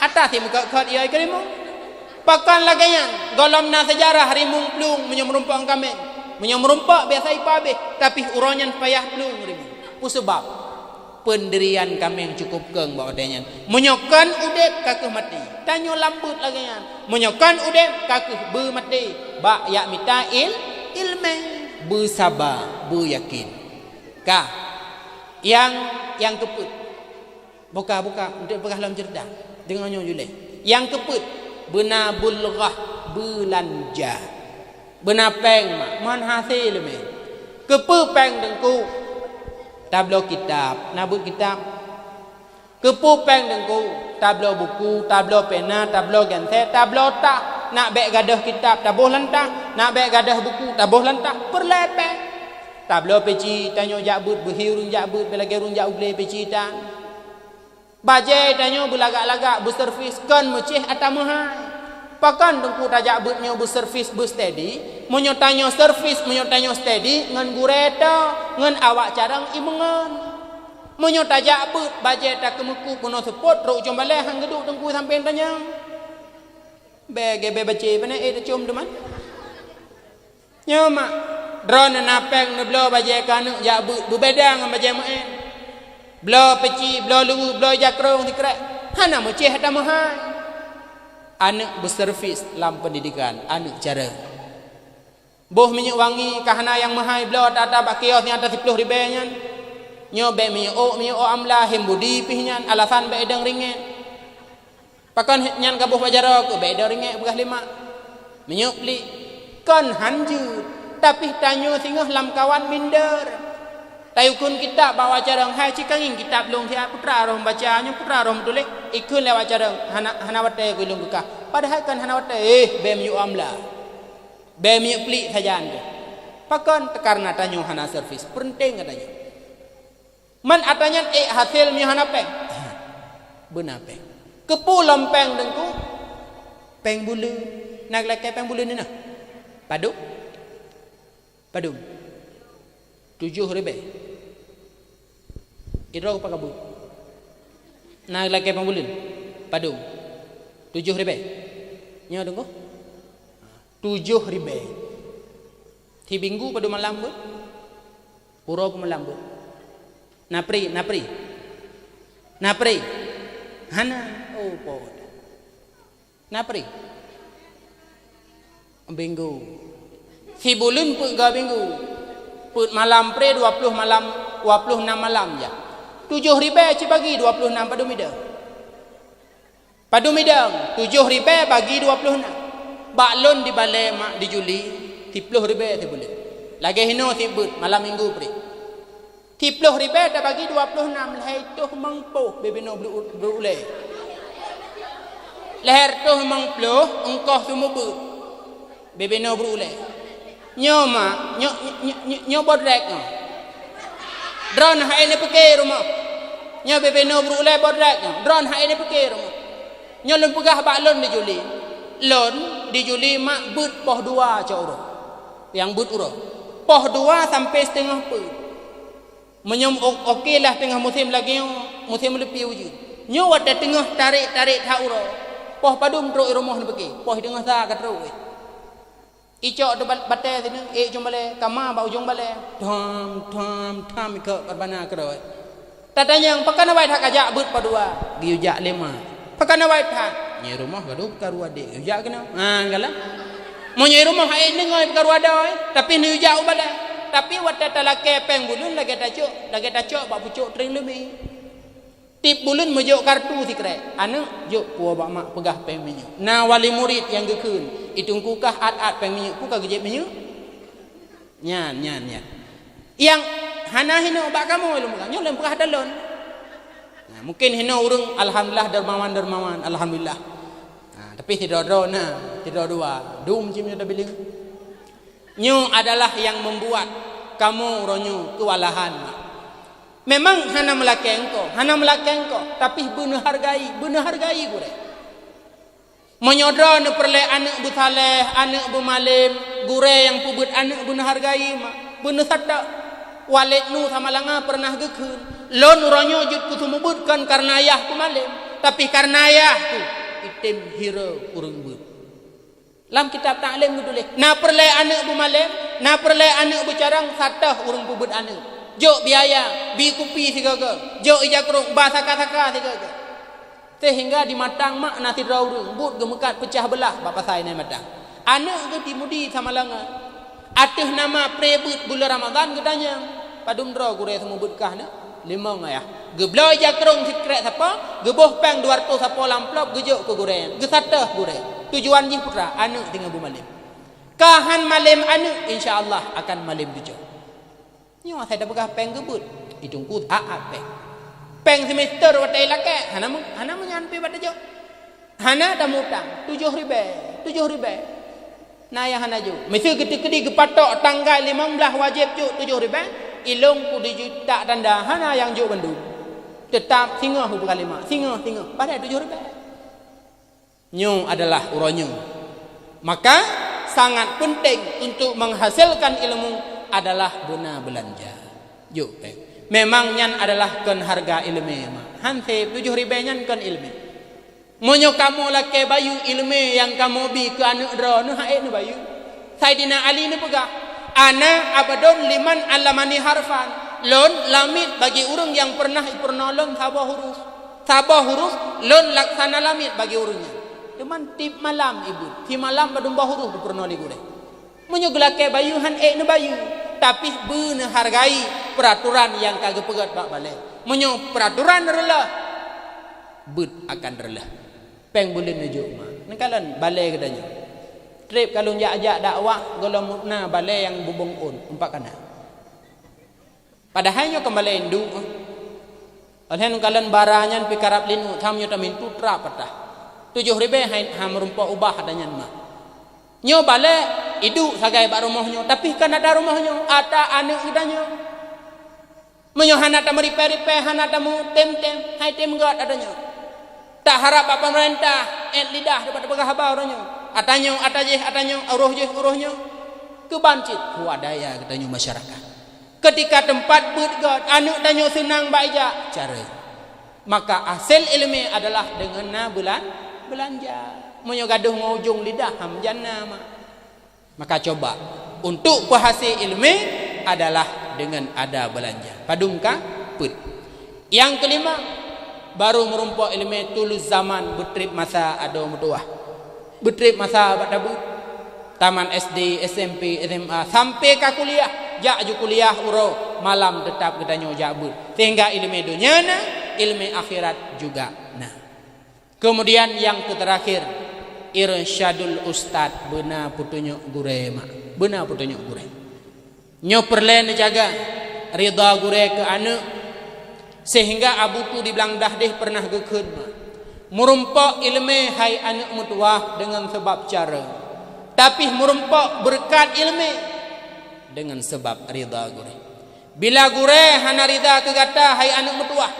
Atas yang muka ia kerimu. Pakan lagi yang golomna sejarah rimung plung menyemrumpang kami. Menyemrumpak biasa ipabe tapi uronyan payah plung rimu. Sebab pendirian kami yang cukup keng bawa denyan. Menyokan udep kakeh mati. Tanyo lambut lagi yang. Menyokan udep kakeh be mati. Ba yak mita ilme be sabar be yakin. Ka yang keput. Buka untuk pegah dalam cerdak. Dengannya julai. Yang keput benar bulghah belanja. Benar peng man hasil me. Kepu peng dengku. Tablo kitab, nabut kitab. Kepu peng dengku. Tablo buku, tablo pena, tablo genset, tablo tak. Nak bek gadah kitab tabuh lantah, nak bek gadah buku tabuh lantah, perlepeh. Tablo peci tanyo jabut berhirun jabut belagerun jaugle peci tan. Bajai tanyo belagak-lagak berservis kan mecih atamahai. Pakan dengku tajak betnyo berservis bersteady, menyo tanyo servis, menyo tanyo steady ngan gureta, ngan awak carang imengan. Menyo tajak bet bajai tak kemeku puno sepot ro jom baleh hang geduk dengku sampai tanya. Bege bebece bene cium deman. Nyo mak drone napeng neblo bajai kanu jak bet berbeda ngan bajai maen. Belo peci, belo lugu, belo jakrong dikrek. Hana mecih ada mahal. Anak berservis dalam pendidikan, anak cara. Boh minyak wangi kahana yang mahal belo tata bak kios ni atas 10 ribenyan. Nyo be minyak o amla hembudi pihnyan alasan be edang ringgit. Pakan nyan kabuh bajara ke be edang ringgit begah 5. Minyak beli kan hanjut tapi tanyo singah lam kawan minder. Tayukun kitab bawa carang hai cikanging kitab long dia putra rom bacanya putra rom tulis ikun lewat carang hana wate gulung buka padahal kan hana wate bem yu amla bem yu pli saja anda pakan karena tanyo hana servis penting katanya man atanya hasil mi hana peng benar peng kepu lompeng dengku peng bulu nak lek peng bulu ni nah padum 7,000 Idro apa kabut? Nak lagi pembulin, padung 7,000. Nyo dengko 7,000. Ti minggu pada malam bu, pura malam bu. Napri, hana, oh pod. Napri, minggu. Si bulun pun ga minggu, pun malam pre 20 malam, 26 malam ya. 7,000 bagi 26 padu midang. 7,000 bagi 26. Baklon di balai mak di Juli 30,000 tu boleh. Lagi hino sibut malam minggu pri. 30,000 dah bagi 26 leher tu mangpo bebino berulai. Leher tu mangplo engkau semua ber. Bebino berulai. Nyo mak nyo bodrek no. Drone hai ni pakai rumah. Nyo bebeno berulai bodrak. Drone hai ni pakai rumah. Nyo lon pegah baklon di Juli. Lon di Juli mak but poh 2 ca uro. Yang but uro. Poh 2 sampai setengah pe. Menyom okeylah tengah musim lagi musim lebih uji. Nyo ada tengah tarik tak uro. Poh padum tro rumah ni pakai. Poh tengah sa kat ro. Icok tu batai sini, jom balik, kamar bau jom balik, tham ke berbana keroi. Tatanya yang pakai nawai tak kajak but padua, giujak 5. Pakai nawai tak. nyai rumah gaduh perkara adik ujak kena kala mau nyai rumah ai dengai perkara ada tapi ni ujak ubada tapi wata talake peng bulun lagi tacok bak pucuk tring lebih tip bulun mejuk kartu sikre anu juk puah bak mak pegah peng minyak na wali murid yang gekeun itungku kah at peng minyak ku kah gejep minyak nyan yang hana hina bak kamu lu bukan nyolem pegah dalon nah, mungkin hina urang alhamdulillah dermawan alhamdulillah nah, tapi tidak dua dum cim dah biling nyu adalah yang membuat kamu ronyu kewalahan. Memang hana melakengko, tapi benar hargai gure. Menyodra ne perle anak bu saleh, anak bu malim, gure yang pubut anak benar hargai mak. Benar sadda. Walid nu sama langa pernah gekeun. Lon ronyu jut ku sumubutkan karena ayah ku malim, tapi karena ayah ku item hero urang beut. Lam kitab taklim gitu leh. Na perle anak bu malim, na perle anak bu carang satah urang pubut anak. Jok biaya, bi kupi sigaga. Jok ijakrung ba saka-saka sigaga. Sehingga di matang mak nasi raurung but gemekat pecah belah bapa saya nai matang. Anak ke dimudi sama langa. Atih nama prebut bulan Ramadan gedanya. Padum dra gure semubut kah na? Limang ayah. Geblau ijakrung sikrek siapa? Geboh peng 200 siapa lamplop gejok ke gure. Gesatah gure. Tujuan jin putra anak tinggal bu malim. Kahan malim anak insya-Allah akan malim tujuh. Nyo saya dah pegah peng gebut. Itungku peng. Peng semester watai lake. Hana menyampai pada jo. Hana dah mutang 7 ribu. Naya hana jo. Mesti gede-gede gepatok tanggal 15 wajib jo 7 ribu. Ilung ku dijuta tanda hana yang jo bendu. Tetap singa hu berkalima. Singa. Pada 7 ribu. Nyu adalah uronyu. Maka sangat penting untuk menghasilkan ilmu adalah guna belanja. Yuk, memang nyan adalah kan harga ilmu. Hanse 7 ribu nyan kan ilmu. Monyo kamu lake bayu ilmu yang kamu bi ke anak dra nu hae nu bayu. Saidina Ali ni pegah. Ana abadon liman alamani harfan. Lon lamit bagi orang yang pernah lon sabah huruf lon laksana lamit bagi orangnya. Teman tip malam ibu, ti malam badum bahuru du pernah ligu deh. Menyoglake bayu han nu bayu, tapi beuna hargai peraturan yang kagak pegat bak balik. Menyo peraturan relah, but akan relah. Peng bulan nujuk mah. Nengkalan balik katanya. Trip kalau ajak dakwah golong mukna balik yang bubung un empat kana. Padahalnya kembali indu. Alhen kalan baranyan pikarap linu thamnyo tamin tutra patah. 7 ribu ha merumpah ubah adanya mah. Nyo bale idu sagai bak rumahnya tapi kan ada rumahnya ada anak idanya. Menyo hana ta meripe-ripe hana ta mu tem-tem hai tem god adanya. Tak harap bak pemerintah lidah dapat pegah haba orangnya. Atanya uruhnya kebancit kuadaya katanya masyarakat. Ketika tempat beut god anak danyo senang baija cara. Maka hasil ilmu adalah dengan belanja menyogaduh ngujung lidah hamjana maka coba untuk penghasil ilmu adalah dengan ada belanja padungka put. Yang kelima baru merumpok ilmu tulus zaman betrip masa ado mutuah betrip masa batabu taman SD SMP SMA sampai ke kuliah jak ju kuliah uro malam tetap katanya jabut sehingga ilmu dunyana ilmu akhirat juga. Nah kemudian yang terakhir irsyadul ustad beuna putunyuk gure mak beuna putunyuk gure nyo perle jaga ridha gure ke anak sehingga abu tu dibilang dah deh pernah gekeun mak merumpok ilmu hai anak mutuah dengan sebab cara tapi merumpok berkat ilmu dengan sebab ridha gure bila gure hana ridha kegata hai anak mutuah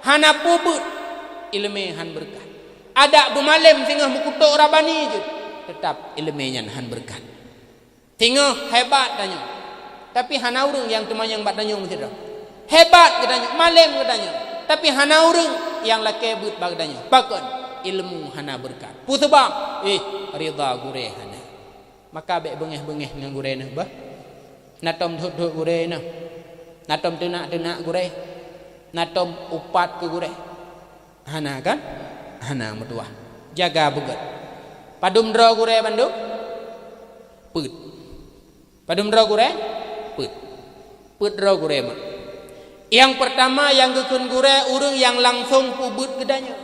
hana pubut ilmu han berkat. Ada bumalim tinggal mukutuk rabani je. Tetap ilmunya han berkat. Tinggal hebat tanya. Tapi hana urang yang teman yang bat tanya mesti dah. Hebat katanya, malim katanya. Tapi hana urang yang laki but bag tanya. Pakon ilmu hana berkat. Pu sebab ridha gure hana. Maka bek bengeh-bengeh dengan gure nah bah. Natom dhut-dhut gure nah. Natom tenak-tenak gure. Natom upat ke gure. Hana kan? Hana mutuah. jaga begat. Padum dro gure banduk put. Padum dro gure put. Put dro gure mak. Yang pertama yang gekun gure urang yang langsung pubut gedanya.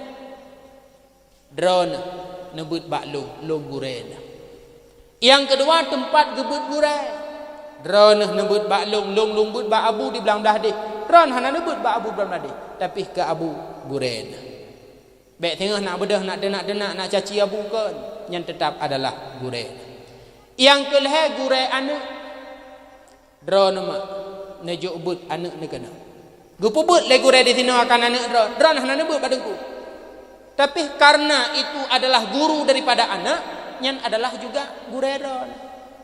Drone nebut bak long gure. Yang kedua tempat gebut gure. Drone nebut bak long but bak abu di belang dah deh. Drone hana nebut bak abu belang dah deh. Tapi ke abu gure. Baik tengah nak bedah nak denak nak caci abu kan yang tetap adalah gure. Yang kelih gure anak drone mak nejuk but anak ni kena. Gupubut le gure di sini akan anak drone hana nebut badengku. Tapi karena itu adalah guru daripada anak, yang adalah juga gure drone.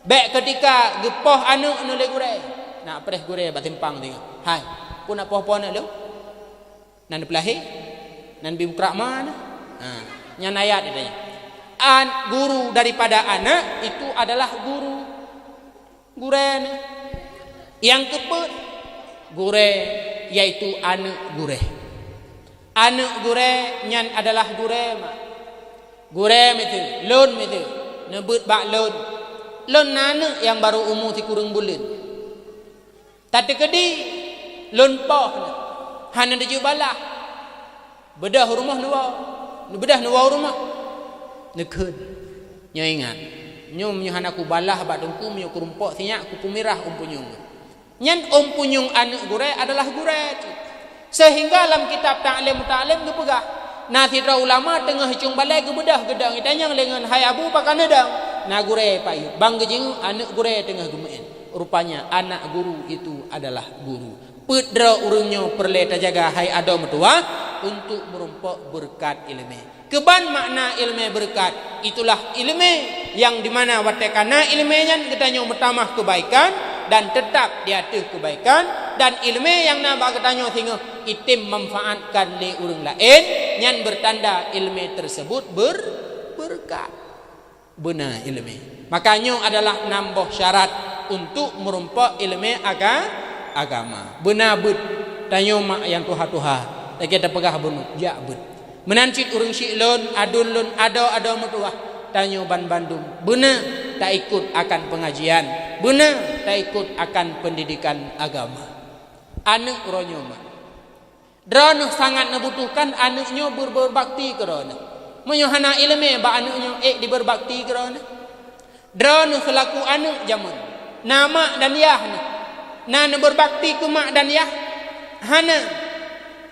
Baik ketika gepoh anak nu le gure. Nak preh gure bat timpang tengok. Hai, pun nak poh-poh nak lu. Nan pelahi nan bimkrak mana? Yang ayat dia. Guru daripada anak itu adalah gure. Yang keempat gure yaitu anak gure. Anak gure nyan adalah gure mak. Gure itu, lon itu, nebut bak lon. Lon anak yang baru umur ti kurang bulan. Tadi kedi lon poh hana deju balah. Bedah rumah nuwa rumah. Nekun. Nyo ingat. Nyo hana ku balah bak dengku nyo kurumpok sinyak ku pumirah umpunyung. Nyan umpunyung anak gure adalah gure. Sehingga dalam kitab ta'lim gepegah natidra ulama tengah hicung balai gebedah gedang itanyang lengan hai abu pakan nedang na gure payu bang gejing anak gure tengah gemein. Rupanya anak guru itu adalah guru. Pedra urungnya perle terjaga hai ado metua untuk merumpok berkat ilmu. Keban makna ilmu berkat itulah ilmu yang dimana watekana ilmunya ketanya bertamah kebaikan dan tetap di atas kebaikan, dan ilmu yang nak bertanya sehingga itim memanfaatkan le orang lain yang bertanda ilmu tersebut berkat benar ilmu. Makanya adalah nambah syarat untuk merompak ilmu agama. Benar bet tanya mak yang tuha lagi kita pegah bunuh ya bet menancit urang syilon adun lon ada metuah tanya ban Bandung benar tak ikut akan pengajian, benar tak ikut akan pendidikan agama. Anak ronyo mak drone sangat membutuhkan anaknya berbakti kerana menyohana ilmu ba anaknya diberbakti kerana drone selaku anak zaman nama dan yah na berbakti ke mak dan yah hana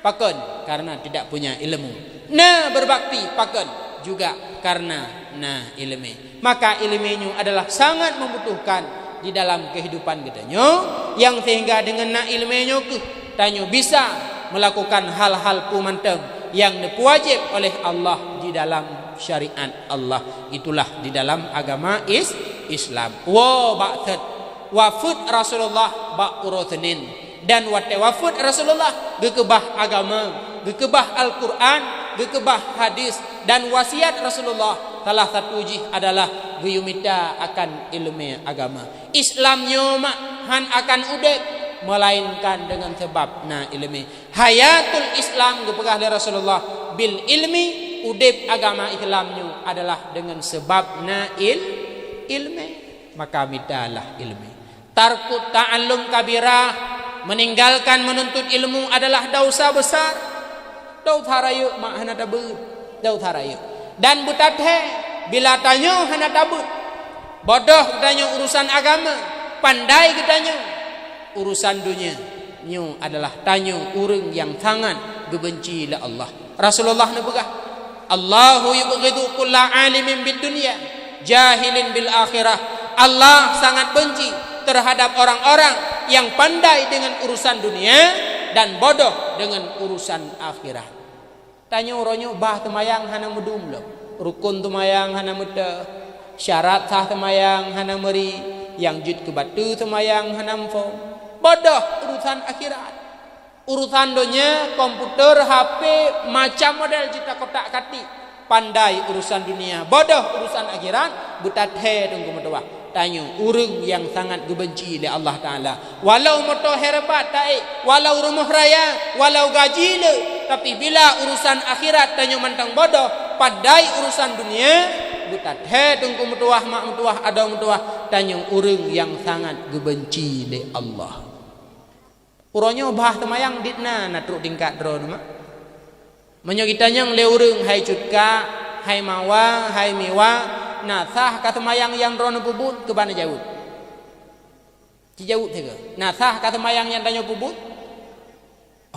pakon karena tidak punya ilmu, na berbakti pakon juga karena ilmu. Maka ilmunya adalah sangat membutuhkan di dalam kehidupan kita yang sehingga dengan ilmunya tanyo bisa melakukan hal-hal pumanteng yang wajib oleh Allah di dalam syariat Allah. Itulah di dalam agama Islam. Wa ba'that wafud Rasulullah ba'urotenin, dan wafud Rasulullah gekebah agama, gekebah Al-Quran, gekebah hadis, dan wasiat Rasulullah salah satu jih adalah guyumita akan ilmu agama. Islamnya han akan udek melainkan dengan sebab ilmu. Hayatul Islam gepegah dari Rasulullah bil ilmi, udep agama Islamnya adalah dengan sebab ilmu. Maka midalah ilmu. Tarkut ta'allum kabirah, meninggalkan menuntut ilmu adalah dosa besar. Dau tharayu mak hana tabut, dau tharayu. Dan butathe bila tanya hana tabut. Bodoh tanya urusan agama, pandai kitanya urusan dunia. Nyu adalah tanya urang yang sangat gebenci la Allah. Rasulullah nebegah, Allahu yubghidu kulla alimin bid dunya jahilin bil akhirah. Allah sangat benci terhadap orang-orang yang pandai dengan urusan dunia dan bodoh dengan urusan akhirat. Tanya oronyo bah temayang hana medum lo, rukun temayang hana muda, syarat sah temayang hana meri, yang jud ke batu temayang hana mfo. Bodoh urusan akhirat. Urusan dunia, komputer, HP, macam model cita kotak kati. Pandai urusan dunia, bodoh urusan akhirat, butat he tunggu medawah. Tanya urang yang sangat gebenci oleh Allah Ta'ala. Walau motor hebat tak, walau rumah raya, walau gaji le, tapi bila urusan akhirat tanya mentang bodoh, pandai urusan dunia, butat he tungku mutuah mak mutuah ada mutuah tanyong urang yang sangat gebenci le Allah. Uronyo bah temayang ditna na truk tingkat dro mak. Menyo kita nyang le urang hai cutka, hai mawa, hai miwa, na sah ka temayang yang rono pubut ke bana jauh. Ci jauh tega. Na sah ka temayang yang tanyo pubut.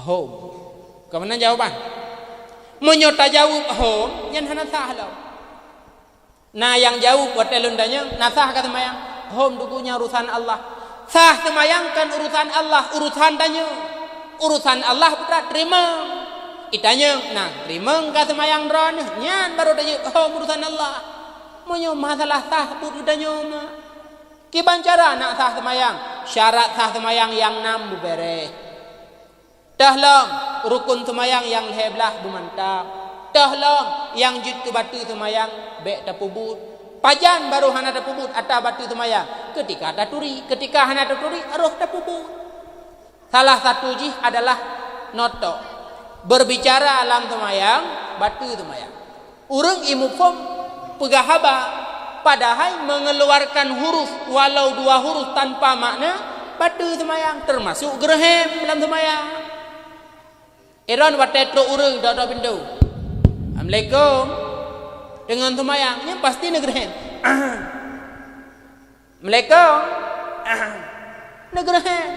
Home. Kemana jawaban? Menyota jawab home, yang hana sah lau. Nah yang jawab buat telundanya, nah sah kata mayang, home dukunya urusan Allah. Sah semayangkan urusan Allah, urusan tanya. Urusan Allah putra terima. Itanya, nah terima kata mayang ron, nyan baru tanya home urusan Allah. Menyo masalah sah pun udahnya ma. Kiban cara nak sah semayang, syarat sah semayang yang 6 bubere. Dahlam rukun semayang yang heblah bumantap. Dahlam yang jut ke batu semayang bek tapubut. Pajan baru hana tapubut atau batu semayang. Ketika taturi, ketika hana taturi aruh tapubut. Salah satu jih adalah noto. Berbicara alam semayang, batu semayang. Urang imufom pegahaba padahal mengeluarkan huruf walau 2 huruf tanpa makna batu semayang termasuk gerhem dalam semayang. Iran watetro urang dak pintu. Assalamualaikum. Dengan semayangnya pasti negrehem. Assalamualaikum. Negrehem.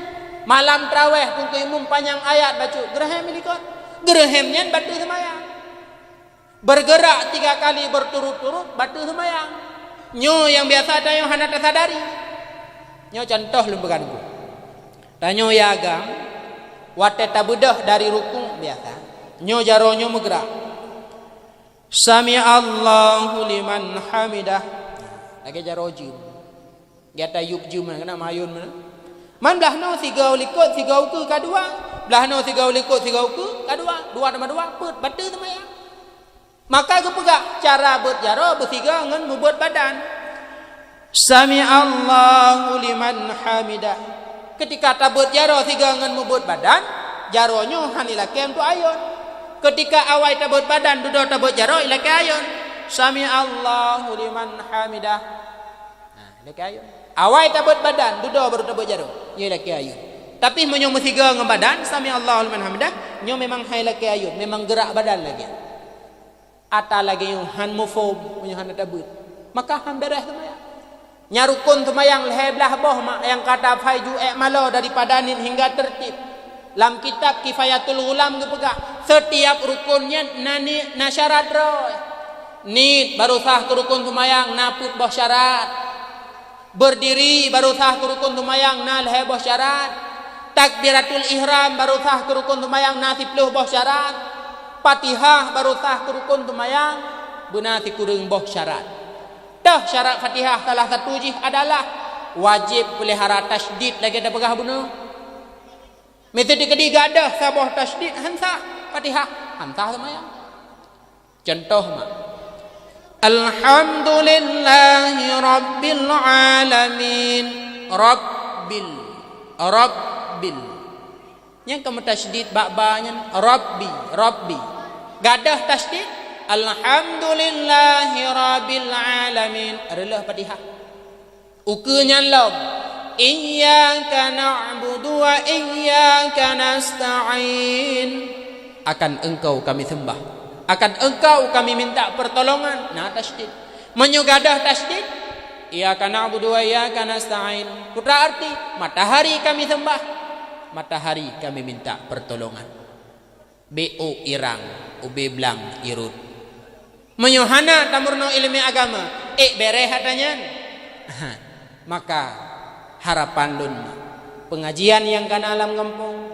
Malam tarawih pun imam panjang ayat baca gerhem milikot. Gerehemnya batu semayang. Bergerak 3 kali berturut-turut batu semayang. Nyo yang biasa tayo hana tersadari. Nyo contoh lembaganku. Tanyo ya agam wate tabudah dari rukun biasa. Nyo jaronyo megera. Sami Allahu liman hamidah. Lagi jaroju. Gata yubju mana kena mayun mana. Man belah no 3 likut 3 uku kadua. Belah no 3 likut 3 uku kadua. 2 tambah 2 put batu semayang. Maka ke pegak cara berjaro bertiga ngan membuat badan. Sami Allahu liman hamidah. Ketika tabut jaro tiga ngan membuat badan, jaronyo hanila kem tu ayon. Ketika awai tabut badan dudo tabut jaro ilake ayon. Sami Allahu liman hamidah. Nah, ilake ayon. Awai tabut badan dudo baru tabut jaro, nya ilake ayon. Tapi menyo tiga ngan badan sami Allahu liman hamidah, nyo memang ilake ayon, memang gerak badan lagi. Ata lagi yung han mufom yung han tabut. Maka han beres semayang. Nyarukun semayang leheblah boh yang kata faidu malo daripada nin hingga tertib. Dalam kitab Kifayatul Ulam gepegah setiap rukunnya nani nasyarat roy. Nit baru sah ke rukun semayang naput boh syarat. Berdiri baru sah ke rukun semayang na lehe boh syarat. Takbiratul ihram baru sah ke rukun semayang na 10 boh syarat. Fatihah baru sah rukun tumayang benati kurang boh syarat. Dah syarat Fatihah salah satu jih adalah wajib pelihara tasydid lagi ada pegah bunuh. Metode ketiga ada saboh tasydid hansa Fatihah hansa tumayang. Contoh mak. Alhamdulillahi rabbil alamin. Rabbil yang kamu tasydid ba'banya Rabbi gadah tasydid Alhamdulillahi rabbil alamin adalah Fatihah. Ukunya lam iyyaka na'budu wa iyyaka nasta'in. Akan engkau kami sembah, akan engkau kami minta pertolongan. Nah tasydid menyugadah tasydid iyyaka na'budu wa iyyaka nasta'in. Putra arti matahari kami sembah, matahari kami minta pertolongan. BO irang, UB blang irut. Menyohana tamurno ilmu agama, bereh hatanya. Maka harapan lun pengajian yang kana alam kampung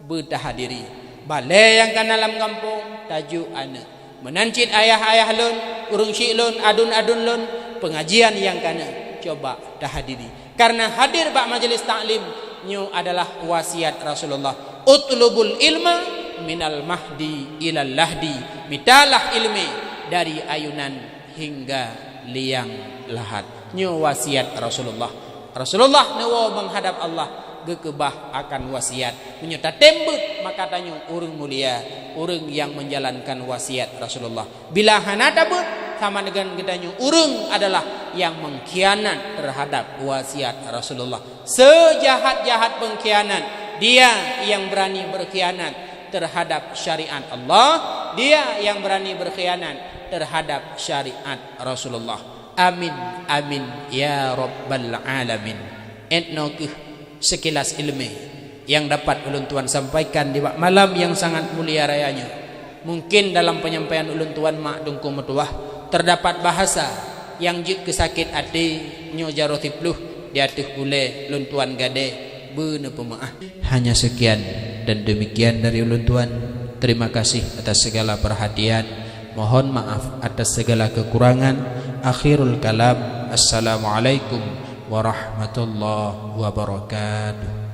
betah hadiri. Balai yang kana alam kampung tajuk ana. Menancit ayah-ayah lun, urung syik lun, adun-adun lun, pengajian yang kana coba dah hadiri. Karena hadir bak majelis taklim nyu adalah wasiat Rasulullah. Utlubul ilma minal mahdi ilal lahdi. Mitalah ilmi dari ayunan hingga liang lahat. Nyu wasiat Rasulullah. Rasulullah nawa menghadap Allah. gekebah akan wasiat menyata tembut maka tanya urang mulia urang yang menjalankan wasiat Rasulullah. Bila hanata bet sama dengan kitanya urang adalah yang mengkhianat terhadap wasiat Rasulullah. Sejahat-jahat pengkhianat dia yang berani berkhianat terhadap syariat Allah, dia yang berani berkhianat terhadap syariat Rasulullah. Amin amin ya rabbal alamin. Etno sekilas ilmu yang dapat ulun tuan sampaikan di malam yang sangat mulia rayanya. Mungkin dalam penyampaian ulun tuan mak dungku metuah terdapat bahasa yang jik kesakit hati nyo jarotipluh di atuh bule ulun tuan gade beuna pemaaf. Hanya sekian dan demikian dari ulun tuan. Terima kasih atas segala perhatian. Mohon maaf atas segala kekurangan. Akhirul kalam. Assalamualaikum warahmatullahi wabarakatuh.